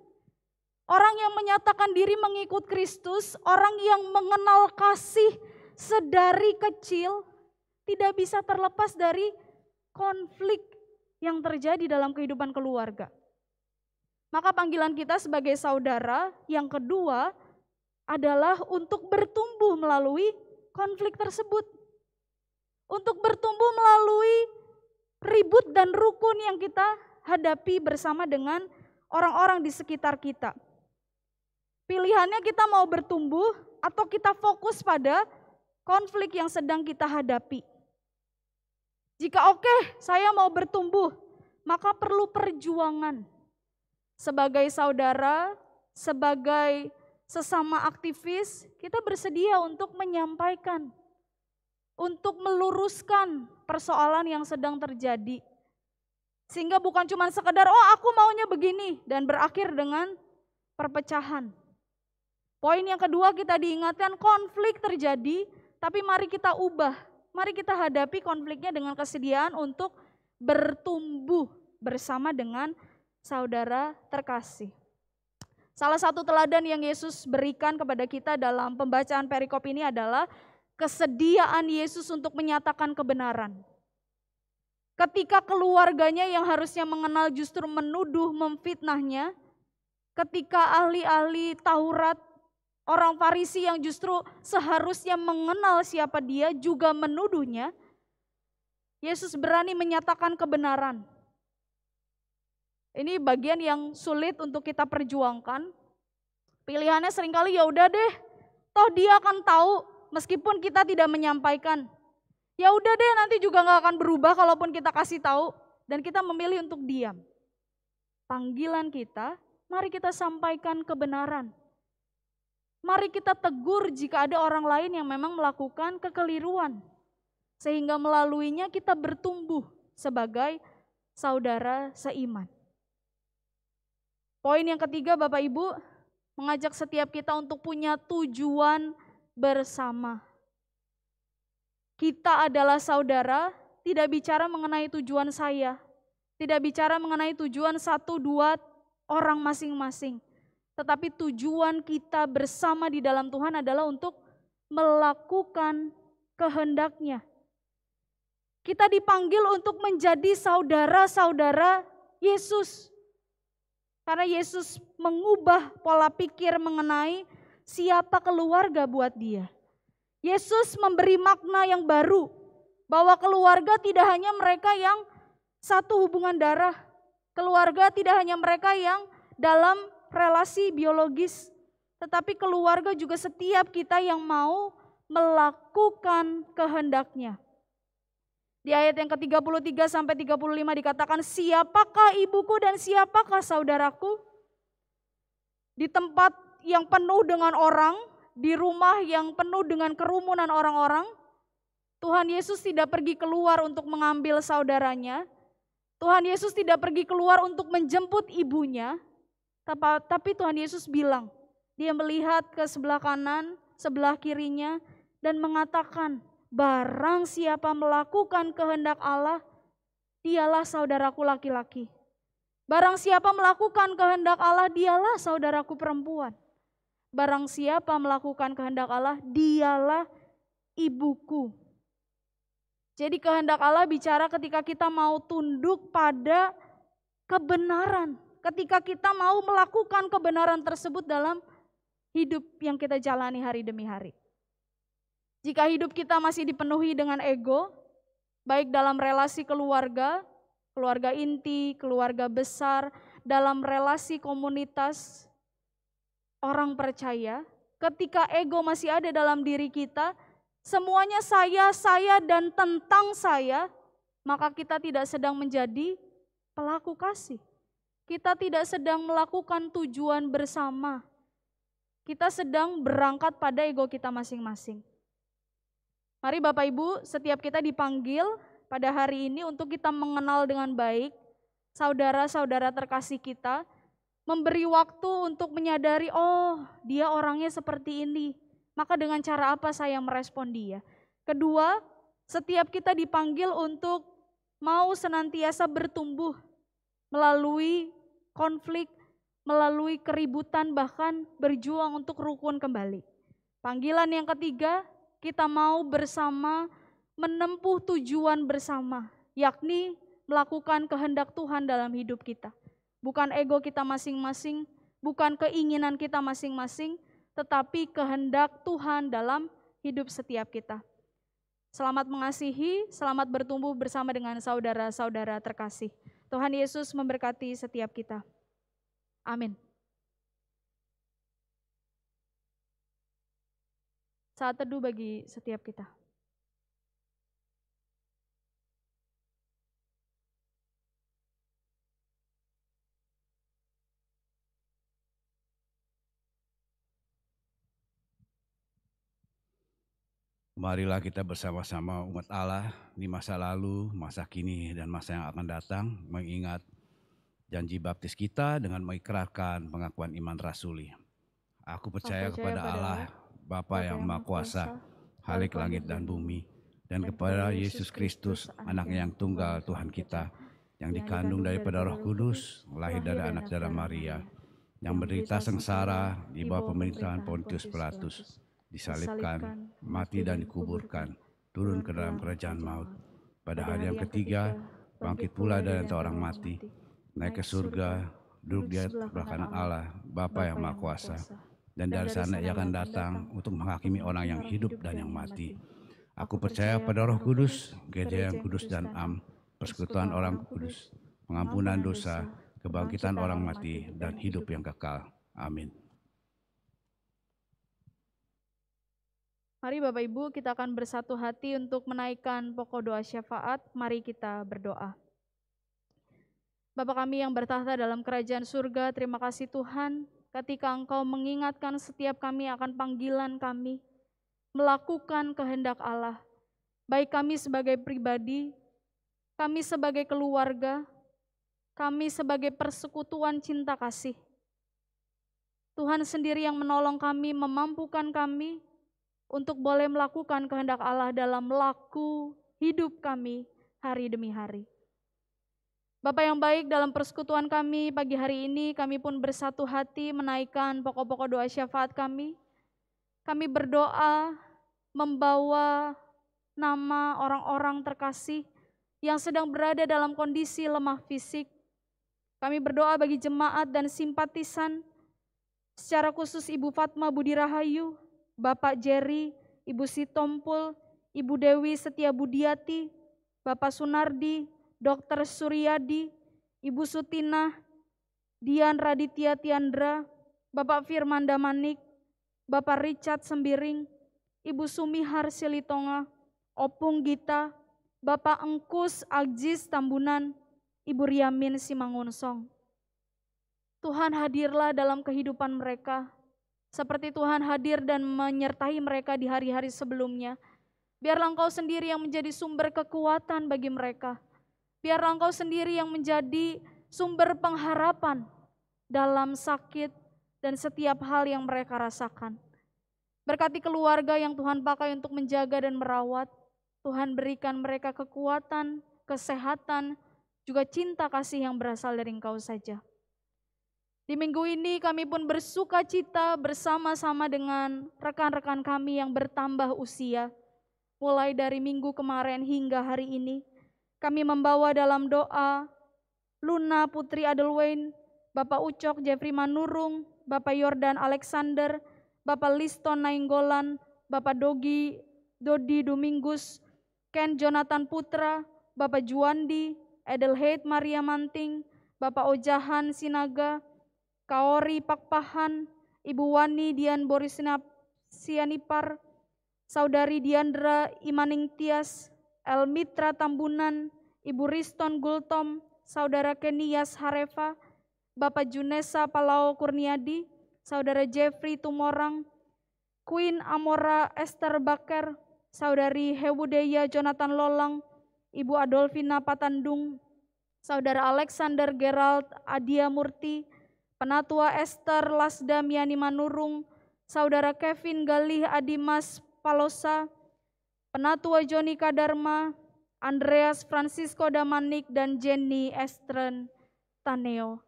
S3: Orang yang menyatakan diri mengikut Kristus, orang yang mengenal kasih sedari kecil, tidak bisa terlepas dari konflik yang terjadi dalam kehidupan keluarga. Maka panggilan kita sebagai saudara yang kedua adalah untuk bertumbuh melalui konflik tersebut. Untuk bertumbuh melalui ribut dan rukun yang kita hadapi bersama dengan orang-orang di sekitar kita. Pilihannya kita mau bertumbuh atau kita fokus pada konflik yang sedang kita hadapi. Jika oke, saya mau bertumbuh, maka perlu perjuangan. Sebagai saudara, sebagai sesama aktivis, kita bersedia untuk menyampaikan, untuk meluruskan persoalan yang sedang terjadi. Sehingga bukan cuma sekedar, oh aku maunya begini, dan berakhir dengan perpecahan. Poin yang kedua kita diingatkan konflik terjadi, tapi mari kita ubah. Mari kita hadapi konfliknya dengan kesediaan untuk bertumbuh bersama dengan saudara terkasih. Salah satu teladan yang Yesus berikan kepada kita dalam pembacaan perikop ini adalah kesediaan Yesus untuk menyatakan kebenaran. Ketika keluarganya yang harusnya mengenal justru menuduh, memfitnahnya. Ketika ahli-ahli Taurat, orang Farisi yang justru seharusnya mengenal siapa dia juga menuduhnya. Yesus berani menyatakan kebenaran. Ini bagian yang sulit untuk kita perjuangkan. Pilihannya seringkali ya udah deh, toh dia akan tahu meskipun kita tidak menyampaikan. Ya udah deh, nanti juga gak akan berubah kalaupun kita kasih tahu, dan kita memilih untuk diam. Panggilan kita, mari kita sampaikan kebenaran. Mari kita tegur jika ada orang lain yang memang melakukan kekeliruan, sehingga melaluinya kita bertumbuh sebagai saudara seiman. Poin yang ketiga, Bapak Ibu, mengajak setiap kita untuk punya tujuan bersama. Kita adalah saudara, tidak bicara mengenai tujuan saya, tidak bicara mengenai tujuan 1-2 orang masing-masing. Tetapi tujuan kita bersama di dalam Tuhan adalah untuk melakukan kehendak-Nya. Kita dipanggil untuk menjadi saudara-saudara Yesus. Karena Yesus mengubah pola pikir mengenai siapa keluarga buat dia. Yesus memberi makna yang baru, bahwa keluarga tidak hanya mereka yang satu hubungan darah. Keluarga tidak hanya mereka yang dalam relasi biologis, tetapi keluarga juga setiap kita yang mau melakukan kehendak-Nya. Di ayat yang ke-33 sampai 35 dikatakan, siapakah ibuku dan siapakah saudaraku? Di tempat yang penuh dengan orang, di rumah yang penuh dengan kerumunan orang-orang, Tuhan Yesus tidak pergi keluar untuk mengambil saudaranya. Tuhan Yesus tidak pergi keluar untuk menjemput ibunya. Tapi Tuhan Yesus bilang, dia melihat ke sebelah kanan, sebelah kirinya, dan mengatakan, barang siapa melakukan kehendak Allah, dialah saudaraku laki-laki. Barang siapa melakukan kehendak Allah, dialah saudaraku perempuan. Barang siapa melakukan kehendak Allah, dialah ibuku. Jadi kehendak Allah bicara ketika kita mau tunduk pada kebenaran. Ketika kita mau melakukan kebenaran tersebut dalam hidup yang kita jalani hari demi hari. Jika hidup kita masih dipenuhi dengan ego, baik dalam relasi keluarga, keluarga inti, keluarga besar, dalam relasi komunitas, orang percaya, ketika ego masih ada dalam diri kita, semuanya saya dan tentang saya, maka kita tidak sedang menjadi pelaku kasih. Kita tidak sedang melakukan tujuan bersama. Kita sedang berangkat pada ego kita masing-masing. Mari Bapak Ibu, setiap kita dipanggil pada hari ini untuk kita mengenal dengan baik saudara-saudara terkasih kita, memberi waktu untuk menyadari, oh dia orangnya seperti ini, maka dengan cara apa saya merespon dia. Kedua, setiap kita dipanggil untuk mau senantiasa bertumbuh melalui konflik, melalui keributan, bahkan berjuang untuk rukun kembali. Panggilan yang ketiga, kita mau bersama menempuh tujuan bersama, yakni melakukan kehendak Tuhan dalam hidup kita. Bukan ego kita masing-masing, bukan keinginan kita masing-masing, tetapi kehendak Tuhan dalam hidup setiap kita. Selamat mengasihi, selamat bertumbuh bersama dengan saudara-saudara terkasih. Tuhan Yesus memberkati setiap kita. Amin. Saat teduh bagi setiap kita.
S4: Marilah kita bersama-sama umat Allah di masa lalu, masa kini, dan masa yang akan datang, mengingat janji baptis kita dengan mengikrarkan pengakuan iman rasuli. Aku percaya kepada Allah, Bapa yang Maha Kuasa, Khalik langit dan bumi, dan kepada Yesus Kristus, Anaknya yang tunggal Tuhan kita, yang dikandung daripada Roh Kudus, lahir dari anak darah Maria, yang menderita sengsara di bawah pemerintahan Pontius Pilatus, disalibkan, mati dan dikuburkan, turun ke dalam kerajaan maut. Pada hari yang ketiga, bangkit pula dari antara orang mati, naik ke surga, duduk di sebelah kanan Allah, Bapa yang Maha Kuasa. Dan dari sana ia akan datang untuk menghakimi orang yang hidup dan yang mati. Aku percaya pada Roh Kudus, gereja yang kudus dan am, persekutuan orang kudus, pengampunan dosa, kebangkitan orang mati, dan hidup yang kekal. Amin.
S3: Mari Bapak Ibu, kita akan bersatu hati untuk menaikkan pokok doa syafaat. Mari kita berdoa. Bapa kami yang bertahta dalam kerajaan surga, terima kasih Tuhan ketika Engkau mengingatkan setiap kami akan panggilan kami melakukan kehendak Allah. Baik kami sebagai pribadi, kami sebagai keluarga, kami sebagai persekutuan cinta kasih. Tuhan sendiri yang menolong kami, memampukan kami untuk boleh melakukan kehendak Allah dalam laku hidup kami hari demi hari. Bapak yang baik, dalam persekutuan kami pagi hari ini, kami pun bersatu hati menaikkan pokok-pokok doa syafaat kami. Kami berdoa membawa nama orang-orang terkasih yang sedang berada dalam kondisi lemah fisik. Kami berdoa bagi jemaat dan simpatisan, secara khusus Ibu Fatma Budi Rahayu, Bapak Jerry, Ibu Sitompul, Ibu Dewi Setia Budiati, Bapak Sunardi, Dr. Suryadi, Ibu Sutina, Dian Raditya Tiandra, Bapak Firman Damanik, Bapak Richard Sembiring, Ibu Sumihar Silitonga, Opung Gita, Bapak Engkus Agjis Tambunan, Ibu Riamin Simangonsong. Tuhan hadirlah dalam kehidupan mereka, seperti Tuhan hadir dan menyertai mereka di hari-hari sebelumnya. Biarlah Engkau sendiri yang menjadi sumber kekuatan bagi mereka. Biarlah Engkau sendiri yang menjadi sumber pengharapan dalam sakit dan setiap hal yang mereka rasakan. Berkati keluarga yang Tuhan pakai untuk menjaga dan merawat. Tuhan berikan mereka kekuatan, kesehatan, juga cinta kasih yang berasal dari Engkau saja. Di minggu ini kami pun bersuka cita bersama-sama dengan rekan-rekan kami yang bertambah usia. Mulai dari minggu kemarin hingga hari ini. Kami membawa dalam doa Luna Putri Adelwain, Bapak Ucok Jeffrey Manurung, Bapak Yordan Alexander, Bapak Liston Nainggolan, Bapak Dodi Domingus, Ken Jonathan Putra, Bapak Juandi, Edelheid Maria Manting, Bapak Ojahan Sinaga, Kaori Pakpahan, Ibu Wani Dian Borisna Sianipar, Saudari Diandra Imaning Tias, Elmitra Tambunan, Ibu Riston Gultom, Saudara Kenias Harefa, Bapak Junesa Palau Kurniadi, Saudara Jeffrey Tumorang, Queen Amora Esther Baker, Saudari Hewudeya Jonathan Lolang, Ibu Adolfina Patandung, Saudara Alexander Gerald Adia Murti, Penatua Esther Lasda Miani Manurung, Saudara Kevin Galih Adimas Palosa, Penatua Joni Kadarma, Andreas Francisco Damanik, dan Jenny Estren Taneo.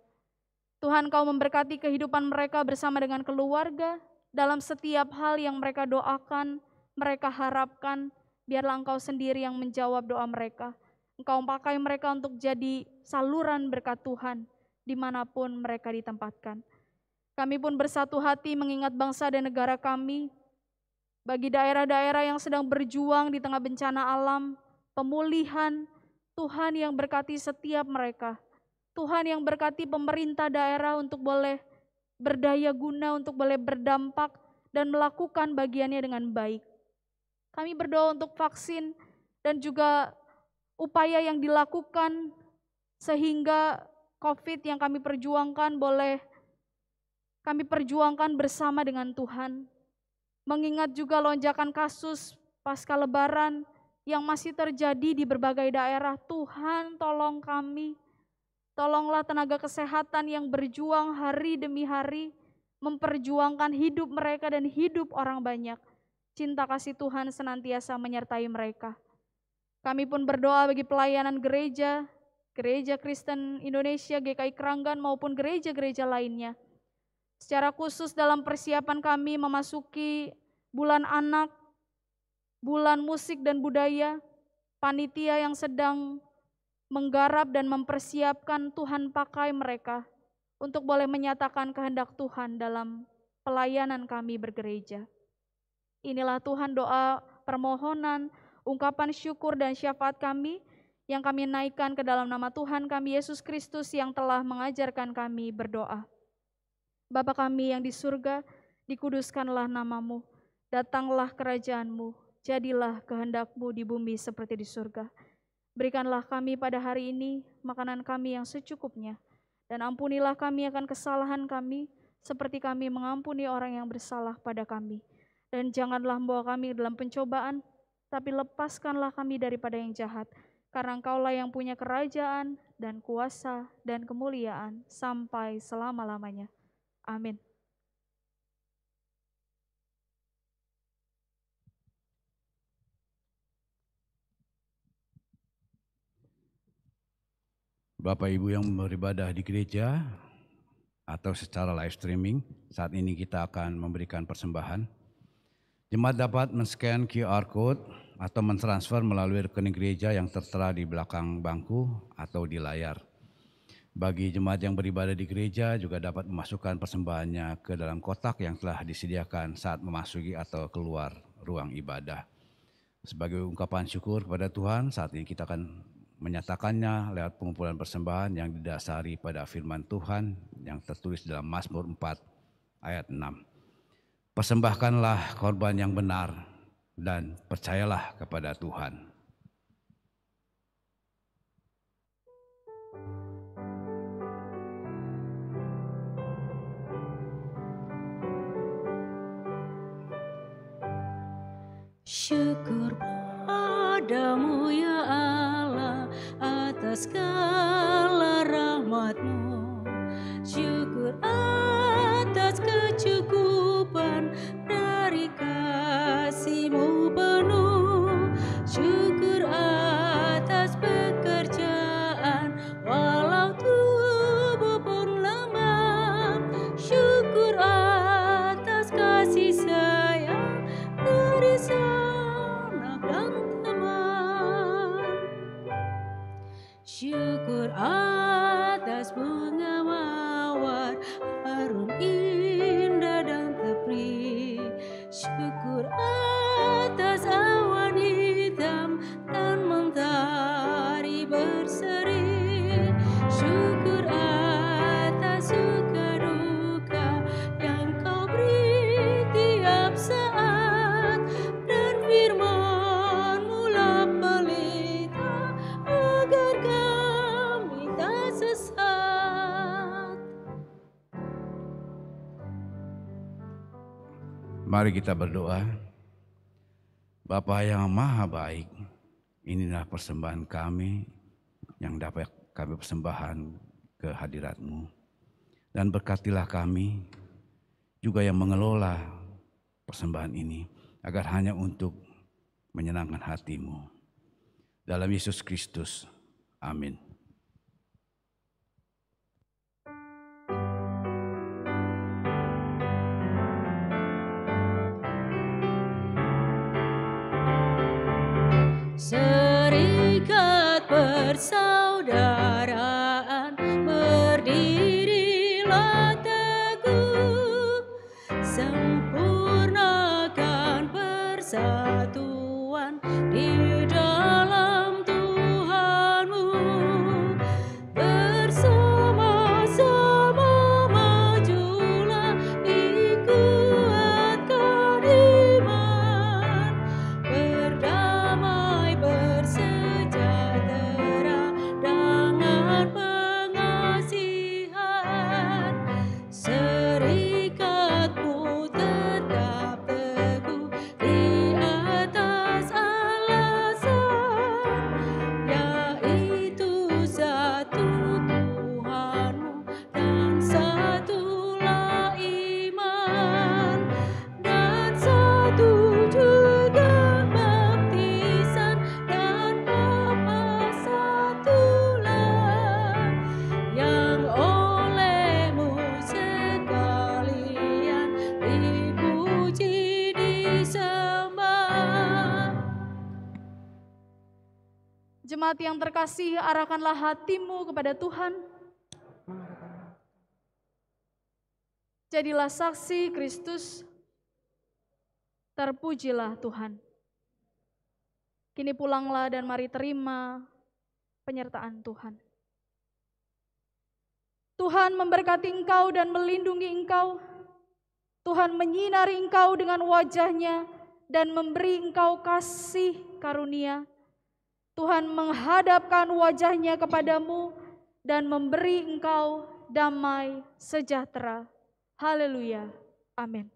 S3: Tuhan Kau memberkati kehidupan mereka bersama dengan keluarga dalam setiap hal yang mereka doakan, mereka harapkan. Biarlah Engkau sendiri yang menjawab doa mereka. Engkau pakai mereka untuk jadi saluran berkat Tuhan dimanapun mereka ditempatkan. Kami pun bersatu hati mengingat bangsa dan negara kami, bagi daerah-daerah yang sedang berjuang di tengah bencana alam, pemulihan, Tuhan yang berkati setiap mereka. Tuhan yang berkati pemerintah daerah untuk boleh berdaya guna, untuk boleh berdampak dan melakukan bagiannya dengan baik. Kami berdoa untuk vaksin dan juga upaya yang dilakukan sehingga COVID yang kami perjuangkan boleh kami perjuangkan bersama dengan Tuhan. Mengingat juga lonjakan kasus pasca Lebaran yang masih terjadi di berbagai daerah, Tuhan tolong kami, tolonglah tenaga kesehatan yang berjuang hari demi hari, memperjuangkan hidup mereka dan hidup orang banyak. Cinta kasih Tuhan senantiasa menyertai mereka. Kami pun berdoa bagi pelayanan gereja, Gereja Kristen Indonesia, GKI Kranggan maupun gereja-gereja lainnya. Secara khusus dalam persiapan kami memasuki bulan anak, bulan musik dan budaya, panitia yang sedang menggarap dan mempersiapkan Tuhan pakai mereka untuk boleh menyatakan kehendak Tuhan dalam pelayanan kami bergereja. Inilah Tuhan doa, permohonan, ungkapan syukur dan syafaat kami yang kami naikkan ke dalam nama Tuhan kami Yesus Kristus yang telah mengajarkan kami berdoa. Bapa kami yang di surga, dikuduskanlah namamu, datanglah kerajaan-Mu, jadilah kehendak-Mu di bumi seperti di surga. Berikanlah kami pada hari ini makanan kami yang secukupnya, dan ampunilah kami akan kesalahan kami, seperti kami mengampuni orang yang bersalah pada kami. Dan janganlah membawa kami dalam pencobaan, tapi lepaskanlah kami daripada yang jahat. Karena Engkaulah yang punya kerajaan dan kuasa dan kemuliaan sampai selama-lamanya. Amin.
S4: Bapak Ibu yang beribadah di gereja atau secara live streaming, saat ini kita akan memberikan persembahan. Jemaat dapat men-scan QR Code atau mentransfer melalui rekening gereja yang tertera di belakang bangku atau di layar. Bagi jemaat yang beribadah di gereja juga dapat memasukkan persembahannya ke dalam kotak yang telah disediakan saat memasuki atau keluar ruang ibadah. Sebagai ungkapan syukur kepada Tuhan, saat ini kita akan menyatakannya lewat pengumpulan persembahan yang didasari pada firman Tuhan yang tertulis dalam Mazmur 4 ayat 6. Persembahkanlah korban yang benar dan percayalah kepada Tuhan.
S2: Syukur padamu ya Allah atas segala rahmat-Mu. Syukur atas kecukupan dari kasih-Mu penuh. Syukur atas pekerjaan walau tubuh pun lemah. Syukur atas kasih sayang dari sanak dan teman. Syukur atas bunga mawar harum indah dan teplih. Syukur atas awan hitam dan mentari berseri. Syukur atas suka duka yang Kau beri tiap saat, dan firman-Mu lah pelita agar kami tak sesat.
S4: Mari kita berdoa. Bapa yang maha baik, inilah persembahan kami yang dapat kami persembahkan ke hadirat-Mu. Dan berkatilah kami juga yang mengelola persembahan ini, agar hanya untuk menyenangkan hati-Mu. Dalam Yesus Kristus, amin.
S2: Serikat persaudaraan berdirilah teguh, sempurnakan persatuan di dalam Tuhan-Mu. Bersama-sama majulah, dikuatkan iman, berdamai bersejahtera dengan pengasihan. Serikat-Mu tetap teguh di atas alas
S3: Jemaat yang terkasih, arahkanlah hatimu kepada Tuhan. Jadilah saksi Kristus. Terpujilah Tuhan. Kini pulanglah dan mari terima penyertaan Tuhan. Tuhan memberkati engkau dan melindungi engkau. Tuhan menyinari engkau dengan wajah-Nya dan memberi engkau kasih karunia. Tuhan menghadapkan wajah-Nya kepadamu dan memberi engkau damai sejahtera. Haleluya. Amin.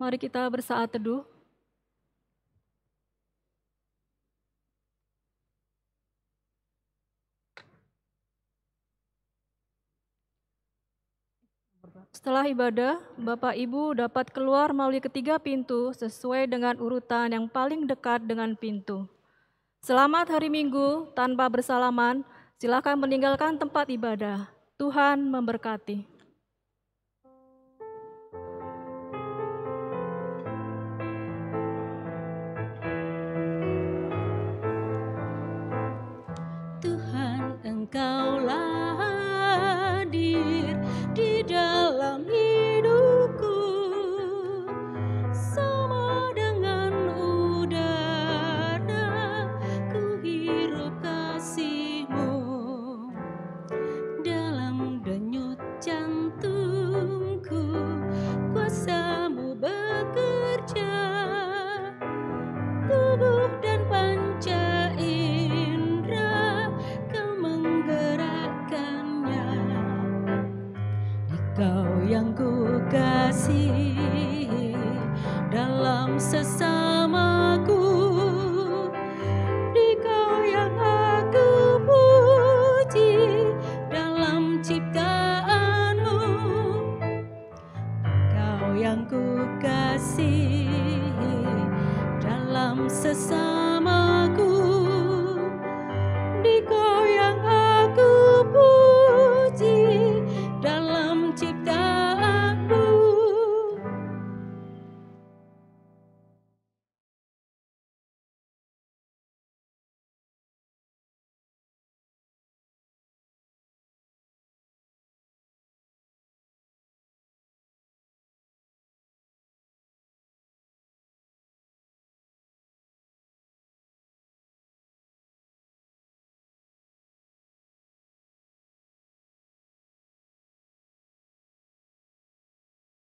S1: Mari kita bersaat teduh. Setelah ibadah, Bapak Ibu dapat keluar melalui ketiga pintu sesuai dengan urutan yang paling dekat dengan pintu. Selamat hari Minggu, tanpa bersalaman, silakan meninggalkan tempat ibadah. Tuhan memberkati.
S2: Tuhan, Engkaulah hadir di dalam